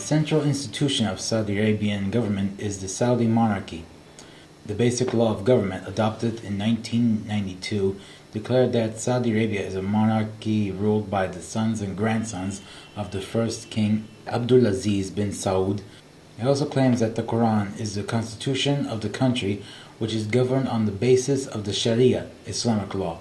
central institution of Saudi Arabian government is the Saudi monarchy. The Basic Law of Government, adopted in 1992, declared that Saudi Arabia is a monarchy ruled by the sons and grandsons of the first king Abdulaziz bin Saud. It also claims that the Quran is the constitution of the country, which is governed on the basis of the Sharia, Islamic law.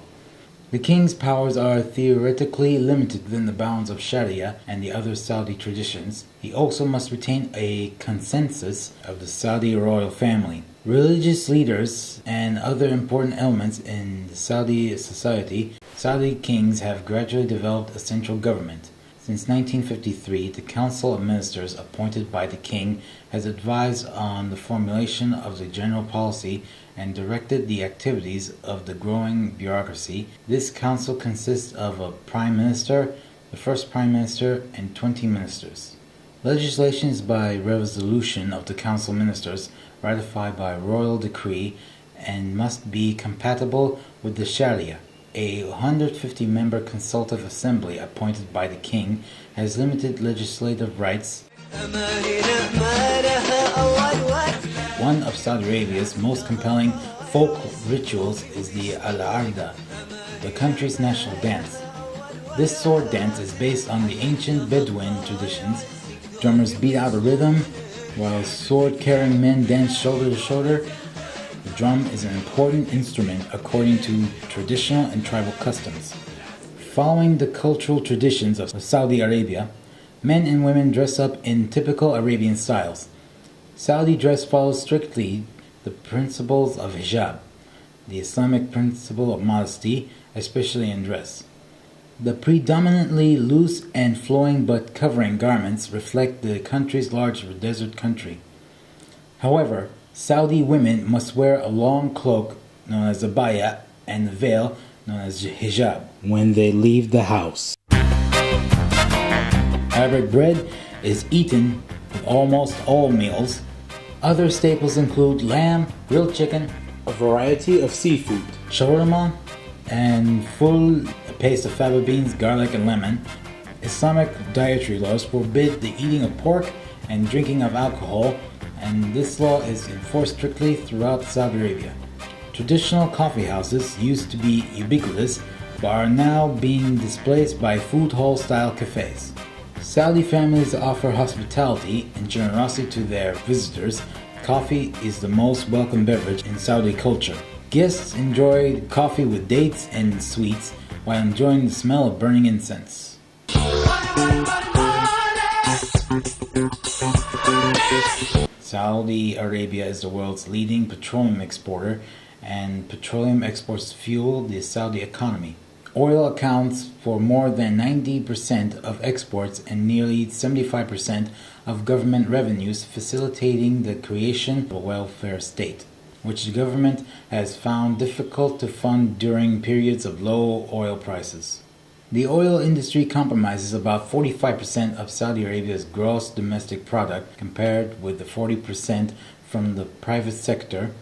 The king's powers are theoretically limited within the bounds of Sharia and the other Saudi traditions. He also must retain a consensus of the Saudi royal family. Religious leaders and other important elements in Saudi society, Saudi kings have gradually developed a central government. Since 1953, the Council of Ministers appointed by the king has advised on the formulation of the general policy and directed the activities of the growing bureaucracy. This council consists of a prime minister, the first prime minister, and 20 ministers. Legislation is by resolution of the council ministers, ratified by royal decree, and must be compatible with the Sharia. A 150-member consultative assembly appointed by the king has limited legislative rights. One of Saudi Arabia's most compelling folk rituals is the Al-Arda, the country's national dance. This sword dance is based on the ancient Bedouin traditions. Drummers beat out a rhythm, while sword-carrying men dance shoulder to shoulder. The drum is an important instrument according to traditional and tribal customs. Following the cultural traditions of Saudi Arabia, men and women dress up in typical Arabian styles. Saudi dress follows strictly the principles of hijab, the Islamic principle of modesty, especially in dress. The predominantly loose and flowing but covering garments reflect the country's large desert country. However, Saudi women must wear a long cloak known as a abaya and a veil known as hijab when they leave the house. Arabic bread is eaten with almost all meals. Other staples include lamb, grilled chicken, a variety of seafood, shawarma, and full paste of fava beans, garlic, and lemon. Islamic dietary laws forbid the eating of pork and drinking of alcohol, and this law is enforced strictly throughout Saudi Arabia. Traditional coffee houses used to be ubiquitous, but are now being displaced by food hall-style cafes. Saudi families offer hospitality and generosity to their visitors. Coffee is the most welcome beverage in Saudi culture. Guests enjoy coffee with dates and sweets while enjoying the smell of burning incense. Saudi Arabia is the world's leading petroleum exporter, and petroleum exports fuel the Saudi economy. Oil accounts for more than 90% of exports and nearly 75% of government revenues, facilitating the creation of a welfare state, which the government has found difficult to fund during periods of low oil prices. The oil industry comprises about 45% of Saudi Arabia's gross domestic product, compared with the 40% from the private sector.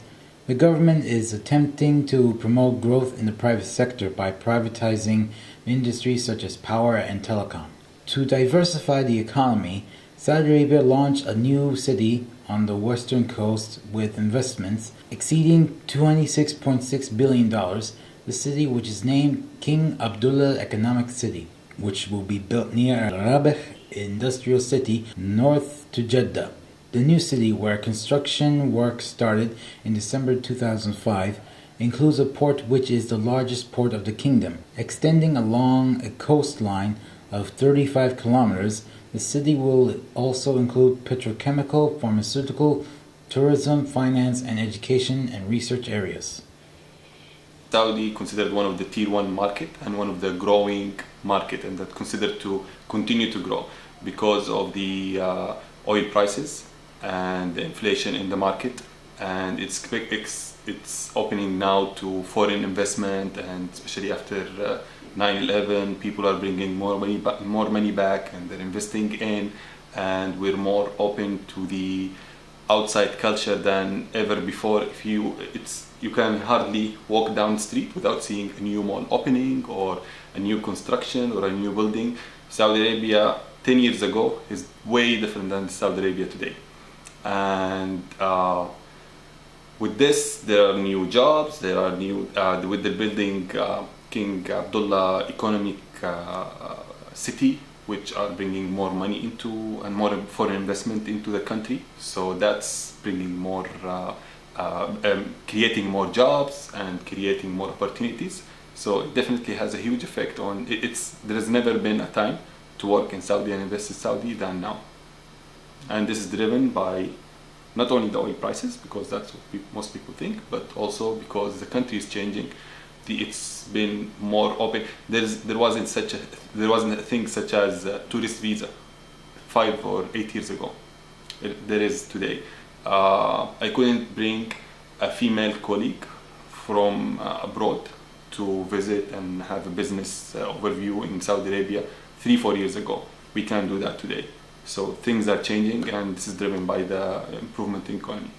The government is attempting to promote growth in the private sector by privatizing industries such as power and telecom. To diversify the economy, Saudi Arabia launched a new city on the western coast with investments exceeding $26.6 billion. The city, which is named King Abdullah Economic City, which will be built near Al-Rabah Industrial City, north to Jeddah. The new city, where construction work started in December 2005, includes a port which is the largest port of the kingdom. Extending along a coastline of 35 kilometers, the city will also include petrochemical, pharmaceutical, tourism, finance, and education and research areas. Saudi considered one of the tier 1 market and one of the growing market, and that considered to continue to grow because of the oil prices and the inflation in the market, and it's opening now to foreign investment, and especially after 9/11, people are bringing more money back, and they're investing in, and we're more open to the outside culture than ever before. You can hardly walk down the street without seeing a new mall opening or a new construction or a new building. Saudi Arabia 10 years ago is way different than Saudi Arabia today. And with this, there are new jobs, there are new, with the building King Abdullah economic city, which are bringing more money into and more foreign investment into the country. So that's bringing more, creating more jobs and creating more opportunities. So it definitely has a huge effect on, there has never been a time to work in Saudi and invest in Saudi than now. And this is driven by not only the oil prices, because that's what most people think, but also because the country is changing. It's been more open. There wasn't a thing such as a tourist visa 5 or 8 years ago. There is today. I couldn't bring a female colleague from abroad to visit and have a business overview in Saudi Arabia 3-4 years ago. We can't do that today. So things are changing, and this is driven by the improvement in economy.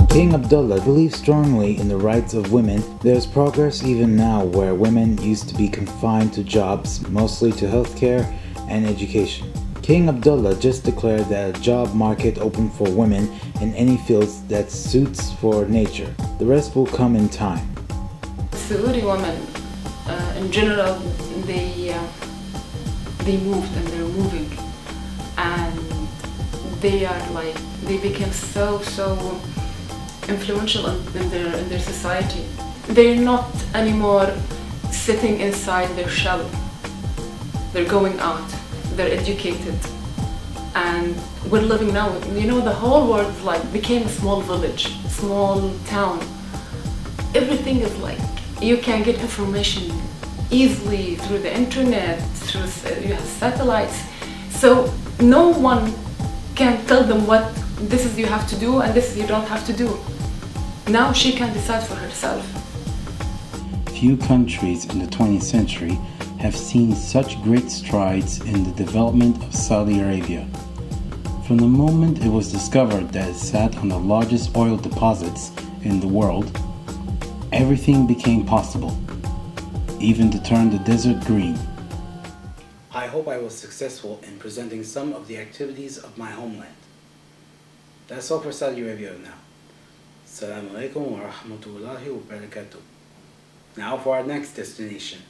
King Abdullah believes strongly in the rights of women. There's progress even now where women used to be confined to jobs, mostly to healthcare and education. King Abdullah just declared that a job market open for women in any fields that suits for nature. The rest will come in time. Saudi women, in general, they moved and they're moving, and they became so influential in their society. They're not anymore sitting inside their shell. They're going out. They're educated, and we're living now. You know, the whole world became a small village, small town. Everything is you can get information easily through the internet, you have satellites. So no one can tell them what this is you have to do and this is you don't have to do. Now she can decide for herself. Few countries in the 20th century have seen such great strides in the development of Saudi Arabia. From the moment it was discovered that it sat on the largest oil deposits in the world, everything became possible, even to turn the desert green. I hope I was successful in presenting some of the activities of my homeland. That's all for Saudi Arabia now. Assalamu alaikum wa rahmatullahi wa barakatuh. Now for our next destination.